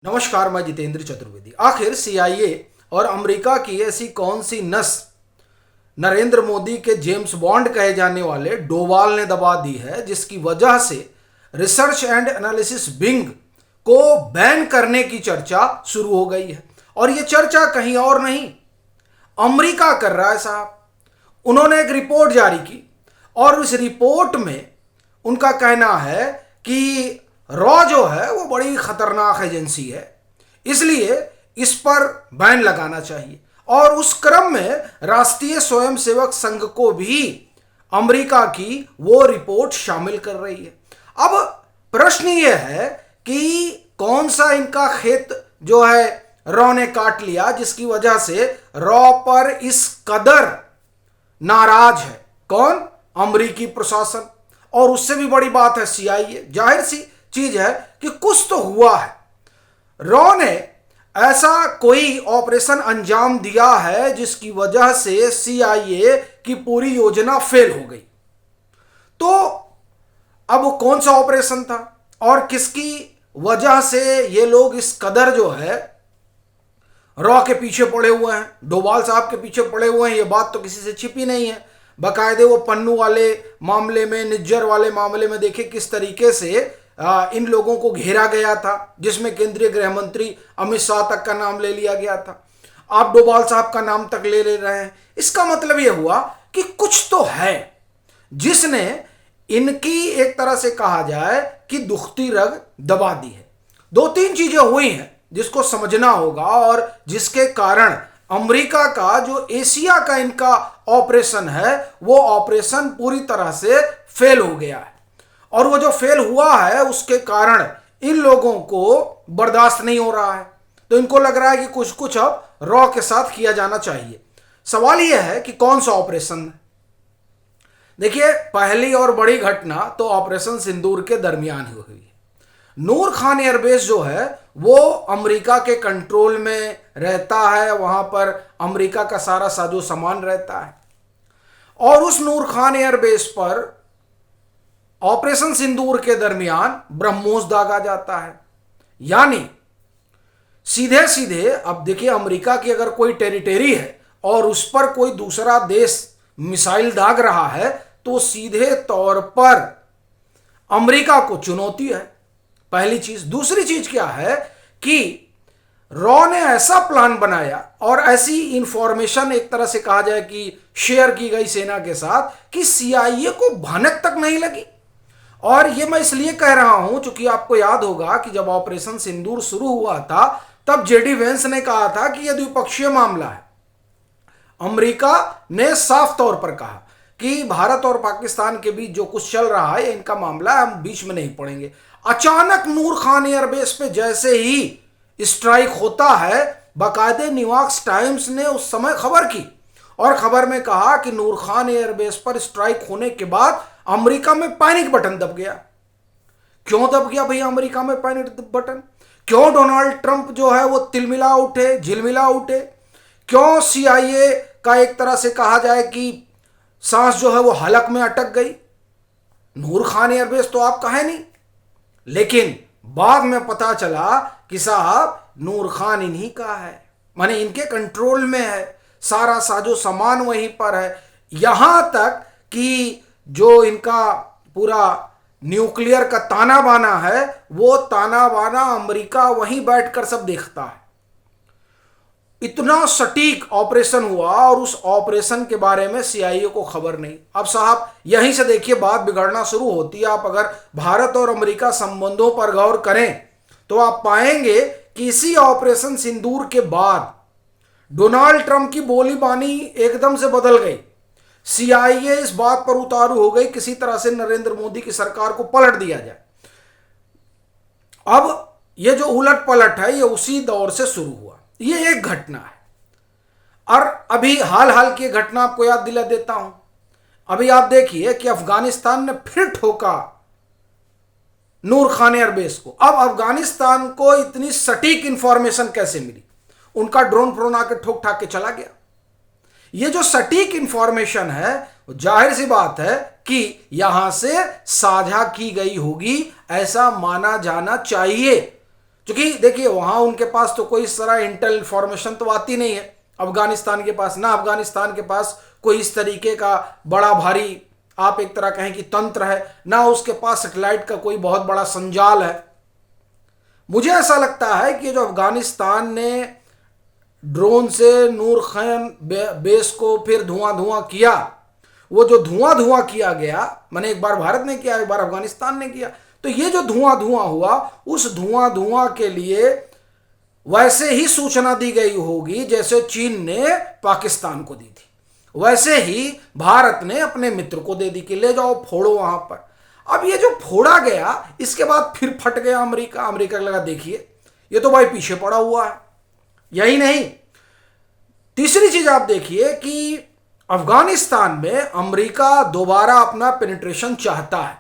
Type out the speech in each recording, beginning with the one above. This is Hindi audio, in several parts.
नमस्कार, मैं जितेंद्र चतुर्वेदी। आखिर सीआईए और अमेरिका की ऐसी कौन सी नस नरेंद्र मोदी के जेम्स बॉन्ड कहे जाने वाले डोवाल ने दबा दी है, जिसकी वजह से रिसर्च एंड एनालिसिस विंग को बैन करने की चर्चा शुरू हो गई है। और यह चर्चा कहीं और नहीं, अमेरिका कर रहा है साहब। उन्होंने एक रिपोर्ट जारी की और उस रिपोर्ट में उनका कहना है कि रॉ जो है वो बड़ी खतरनाक एजेंसी है, इसलिए इस पर बैन लगाना चाहिए। और उस क्रम में राष्ट्रीय स्वयंसेवक संघ को भी अमेरिका की वो रिपोर्ट शामिल कर रही है। अब प्रश्न ये है कि कौन सा इनका खेत जो है रॉ ने काट लिया, जिसकी वजह से रॉ पर इस कदर नाराज है। कौन? अमेरिकी प्रशासन। और उससे भी बड़ी बात है सीआईए। जाहिर सी चीज है कि कुछ तो हुआ है। रॉ ने ऐसा कोई ऑपरेशन अंजाम दिया है जिसकी वजह से सीआईए की पूरी योजना फेल हो गई। तो अब वो कौन सा ऑपरेशन था और किसकी वजह से ये लोग इस कदर जो है रॉ के पीछे पड़े हुए हैं, डोवाल साहब के पीछे पड़े हुए हैं? ये बात तो किसी से छिपी नहीं है। बाकायदे वो पन्नू वाले मामले में, निज्जर वाले मामले में देखे किस तरीके से इन लोगों को घेरा गया था, जिसमें केंद्रीय गृह मंत्री अमित शाह तक का नाम ले लिया गया था। आप डोभाल साहब का नाम तक ले रहे हैं। इसका मतलब यह हुआ कि कुछ तो है जिसने इनकी एक तरह से कहा जाए कि दुखती रग दबा दी है। दो तीन चीजें हुई हैं जिसको समझना होगा और जिसके कारण अमेरिका का जो एशिया का इनका ऑपरेशन है वो ऑपरेशन पूरी तरह से फेल हो गया है। और वो जो फेल हुआ है उसके कारण इन लोगों को बर्दाश्त नहीं हो रहा है। तो इनको लग रहा है कि कुछ कुछ अब रॉ के साथ किया जाना चाहिए। सवाल यह है कि कौन सा ऑपरेशन है। देखिए, पहली और बड़ी घटना तो ऑपरेशन सिंदूर के दरमियान ही हुई है। नूर खान एयरबेस जो है वो अमेरिका के कंट्रोल में रहता है, वहां पर अमेरिका का सारा साजो सामान रहता है। और उस नूर खान एयरबेस पर ऑपरेशन सिंदूर के दरमियान ब्रह्मोस दागा जाता है। यानी सीधे सीधे, अब देखिए, अमेरिका की अगर कोई टेरिटरी है और उस पर कोई दूसरा देश मिसाइल दाग रहा है तो सीधे तौर पर अमेरिका को चुनौती है, पहली चीज। दूसरी चीज क्या है कि रॉ ने ऐसा प्लान बनाया और ऐसी इंफॉर्मेशन एक तरह से कहा जाए कि शेयर की गई सेना के साथ कि सीआईए को भनक तक नहीं लगी। और ये मैं इसलिए कह रहा हूं क्योंकि आपको याद होगा कि जब ऑपरेशन सिंदूर शुरू हुआ था तब जेडी वेंस ने कहा था कि यह द्विपक्षीय मामला है। अमेरिका ने साफ तौर पर कहा कि भारत और पाकिस्तान के बीच जो कुछ चल रहा है इनका मामला, हम बीच में नहीं पड़ेंगे। अचानक नूर खान एयरबेस पे जैसे ही स्ट्राइक होता है, बाकायदे न्यूयॉर्क टाइम्स ने उस समय खबर की और खबर में कहा कि नूर खान एयरबेस पर स्ट्राइक होने के बाद अमेरिका में पैनिक बटन दब गया। क्यों दब गया भैया अमेरिका में पैनिक बटन? क्यों डोनाल्ड ट्रंप जो है वो तिलमिला उठे, झिलमिला उठे? क्यों सीआईए का एक तरह से कहा जाए कि सांस जो है वो हलक में अटक गई? नूर खान एयरबेस तो आपका है नहीं, लेकिन बाद में पता चला कि साहब नूर खान इन्हीं का है, माने इनके कंट्रोल में है, सारा साजो सामान वहीं पर है। यहां तक कि जो इनका पूरा न्यूक्लियर का ताना बाना है वो ताना बाना अमेरिका वहीं बैठकर सब देखता है। इतना सटीक ऑपरेशन हुआ और उस ऑपरेशन के बारे में सीआईए को खबर नहीं। अब साहब यहीं से देखिए बात बिगड़ना शुरू होती है। आप अगर भारत और अमेरिका संबंधों पर गौर करें तो आप पाएंगे कि इसी ऑपरेशन सिंदूर के बाद डोनाल्ड ट्रंप की बोली बानी एकदम से बदल गई। सीआईए इस बात पर उतारू हो गई किसी तरह से नरेंद्र मोदी की सरकार को पलट दिया जाए। अब ये जो उलट पलट है ये उसी दौर से शुरू हुआ। ये एक घटना है। और अभी हाल हाल की घटना आपको याद दिला देता हूं। अभी आप देखिए कि अफगानिस्तान ने फिर ठोका नूर खान एयरबेस को। अब अफगानिस्तान को इतनी सटीक इंफॉर्मेशन कैसे मिली? उनका ड्रोन फ्रोन आके ठोक ठाक के चला गया। ये जो सटीक इंफॉर्मेशन है जाहिर सी बात है कि यहां से साझा की गई होगी, ऐसा माना जाना चाहिए। क्योंकि देखिए वहां उनके पास तो कोई इस तरह इंटेल इंफॉर्मेशन तो आती नहीं है अफगानिस्तान के पास, ना अफगानिस्तान के पास कोई इस तरीके का बड़ा भारी आप एक तरह कहें कि तंत्र है, ना उसके पास सेटेलाइट का कोई बहुत बड़ा संजाल है। मुझे ऐसा लगता है कि जो अफगानिस्तान ने ड्रोन से नूर खान बेस को फिर धुआं धुआं किया, वो जो धुआं धुआं किया गया, मैंने एक बार भारत ने किया एक बार अफगानिस्तान ने किया, तो ये जो धुआं धुआं हुआ उस धुआं धुआं के लिए वैसे ही सूचना दी गई होगी जैसे चीन ने पाकिस्तान को दी थी, वैसे ही भारत ने अपने मित्र को दे दी कि ले जाओ फोड़ो वहां पर। अब ये जो फोड़ा गया इसके बाद फिर फट गया अमेरिका। अमेरिका लगा देखिए ये तो भाई पीछे पड़ा हुआ है। यही नहीं, तीसरी चीज आप देखिए कि अफगानिस्तान में अमेरिका दोबारा अपना पेनिट्रेशन चाहता है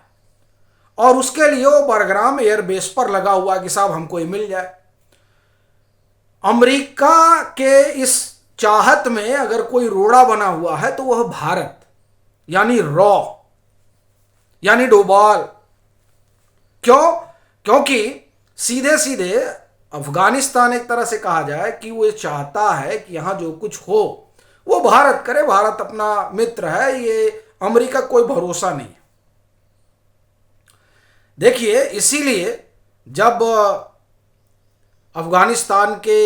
और उसके लिए वो बरग्राम एयरबेस पर लगा हुआ है कि साहब हमको ये मिल जाए। अमेरिका के इस चाहत में अगर कोई रोड़ा बना हुआ है तो वह भारत, यानी रॉ, यानी डोभाल। क्यों? क्योंकि सीधे सीधे अफगानिस्तान एक तरह से कहा जाए कि वो चाहता है कि यहां जो कुछ हो वो भारत करे, भारत अपना मित्र है, ये अमेरिका कोई भरोसा नहीं है। देखिए इसीलिए जब अफगानिस्तान के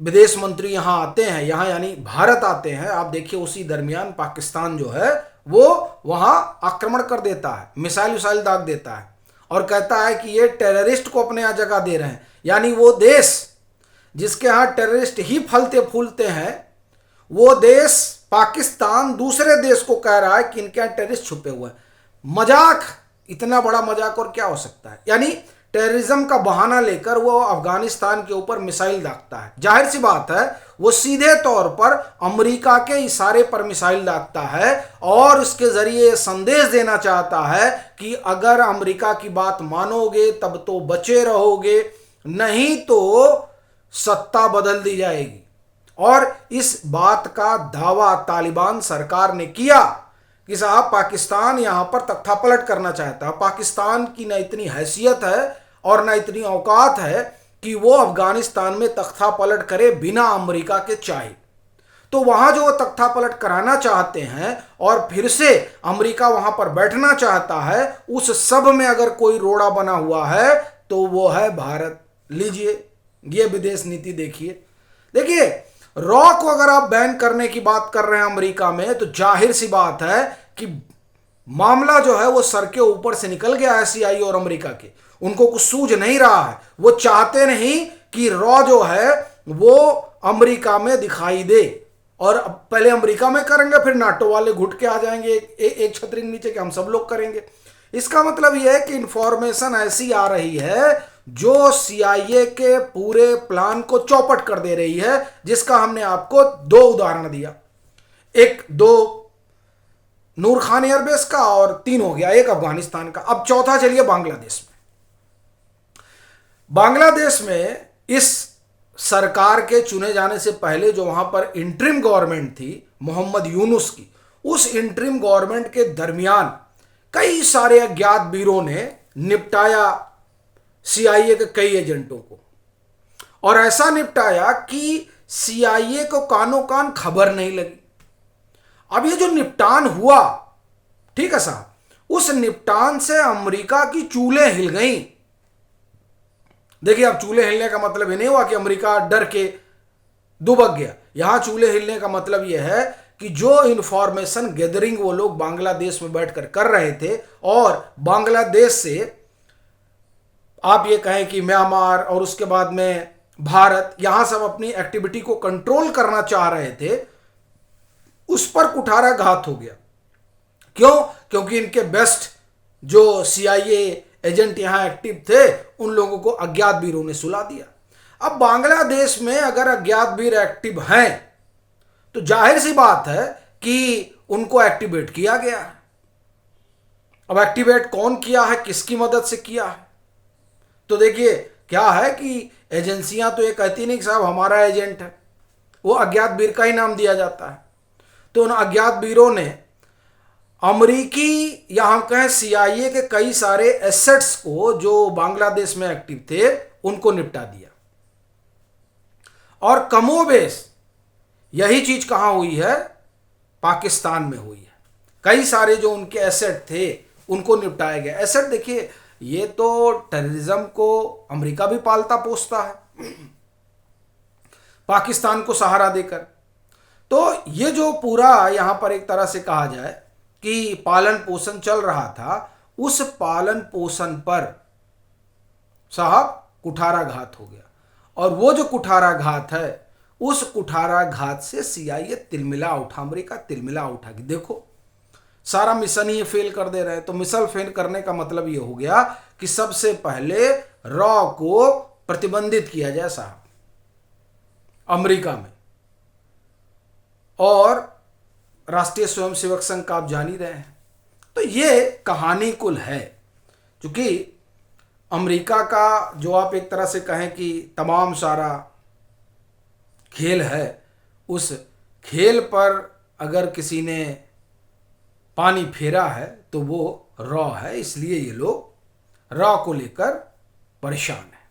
विदेश मंत्री यहां आते हैं, यहां यानी भारत आते हैं, आप देखिए उसी दरमियान पाकिस्तान जो है वो वहां आक्रमण कर देता है, मिसाइल विसाइल दाग देता है और कहता है कि ये टेररिस्ट को अपने यहां जगह दे रहे हैं। यानी वो देश जिसके यहां टेररिस्ट ही फलते फूलते हैं, वो देश पाकिस्तान दूसरे देश को कह रहा है कि इनके यहां टेररिस्ट छुपे हुए हैं। मजाक, इतना बड़ा मजाक और क्या हो सकता है। यानी टेररिज्म का बहाना लेकर वो अफगानिस्तान के ऊपर मिसाइल दागता है। जाहिर सी बात है वो सीधे तौर पर अमेरिका के इशारे पर मिसाइल दागता है और इसके जरिए संदेश देना चाहता है कि अगर अमेरिका की बात मानोगे तब तो बचे रहोगे, नहीं तो सत्ता बदल दी जाएगी। और इस बात का दावा तालिबान सरकार ने किया कि साहब पाकिस्तान यहां पर तख्ता पलट करना चाहता है। पाकिस्तान की न इतनी हैसियत है और न इतनी औकात है कि वो अफगानिस्तान में तख्ता पलट करे बिना अमेरिका के चाहे। तो वहां जो तख्ता पलट कराना चाहते हैं और फिर से अमेरिका वहां पर बैठना चाहता है, उस सब में अगर कोई रोड़ा बना हुआ है तो वो है भारत। लीजिए ये विदेश नीति देखिए। देखिए रॉ को अगर आप बैन करने की बात कर रहे हैं अमेरिका में, तो जाहिर सी बात है कि मामला जो है वो सर के ऊपर से निकल गया है सीआईए और अमेरिका के। उनको कुछ सूझ नहीं रहा है, वो चाहते नहीं कि रॉ जो है वो अमेरिका में दिखाई दे। और पहले अमेरिका में करेंगे फिर नाटो वाले घुट के आ जाएंगे एक छतरी के नीचे कि हम सब लोग करेंगे। इसका मतलब यह है कि इंफॉर्मेशन ऐसी आ रही है जो सीआईए के पूरे प्लान को चौपट कर दे रही है, जिसका हमने आपको दो उदाहरण दिया। एक दो नूर खान एयरबेस का और तीन हो गया एक अफगानिस्तान का। अब चौथा चलिए बांग्लादेश में। बांग्लादेश में इस सरकार के चुने जाने से पहले जो वहां पर इंटरिम गवर्नमेंट थी मोहम्मद यूनुस की, उस इंटरिम गवर्नमेंट के दरमियान कई सारे अज्ञात वीरों ने निपटाया सीआईए के कई एजेंटों को, और ऐसा निपटाया कि सीआईए को कानो कान खबर नहीं लगी। अब ये जो निपटान हुआ, ठीक है साहब, उस निपटान से अमेरिका की चूल्हे हिल गई। देखिए अब चूल्हे हिलने का मतलब ये नहीं हुआ कि अमेरिका डर के दुबक गया। यहां चूल्हे हिलने का मतलब यह है कि जो इंफॉर्मेशन गैदरिंग वो लोग बांग्लादेश में बैठकर कर रहे थे, और बांग्लादेश से आप ये कहें कि म्यांमार और उसके बाद में भारत यहां सब अपनी एक्टिविटी को कंट्रोल करना चाह रहे थे, उस पर कुठाराघात हो गया। क्यों? क्योंकि इनके बेस्ट जो सीआईए एजेंट यहां एक्टिव थे उन लोगों को अज्ञात वीरों ने सुला दिया। अब बांग्लादेश में अगर अज्ञात वीर एक्टिव हैं तो जाहिर सी बात है कि उनको एक्टिवेट किया गया है। अब एक्टिवेट कौन किया है, किसकी मदद से किया है? तो देखिए क्या है कि एजेंसियां तो ये कहती नहीं कि साहब हमारा एजेंट है, वो अज्ञात वीर का ही नाम दिया जाता है। तो उन अज्ञात वीरों ने अमरीकी या हम कहें सीआईए के कई सारे एसेट्स को जो बांग्लादेश में एक्टिव थे उनको निपटा दिया। और कमोबेश यही चीज कहां हुई है? पाकिस्तान में हुई है। कई सारे जो उनके एसेट थे उनको निपटाया गया। एसेट देखिए, ये तो टेररिज्म को अमेरिका भी पालता पोसता है पाकिस्तान को सहारा देकर। तो ये जो पूरा यहां पर एक तरह से कहा जाए कि पालन पोषण चल रहा था, उस पालन पोषण पर साहब कुठाराघात हो गया। और वो जो कुठाराघात है, उस कुठाराघात से सीआईए तिलमिला उठा, अमेरिका तिलमिला उठा कि देखो सारा मिशन ही फेल कर दे रहे हैं। तो मिशन फेल करने का मतलब ये हो गया कि सबसे पहले रॉ को प्रतिबंधित किया जाए साहब अमेरिका में। और राष्ट्रीय स्वयंसेवक संघ का आप जान ही रहे हैं। तो ये कहानी कुल है, क्योंकि अमेरिका का जो आप एक तरह से कहें कि तमाम सारा खेल है, उस खेल पर अगर किसी ने पानी फेरा है तो वो रॉ है। इसलिए ये लोग रॉ को लेकर परेशान हैं।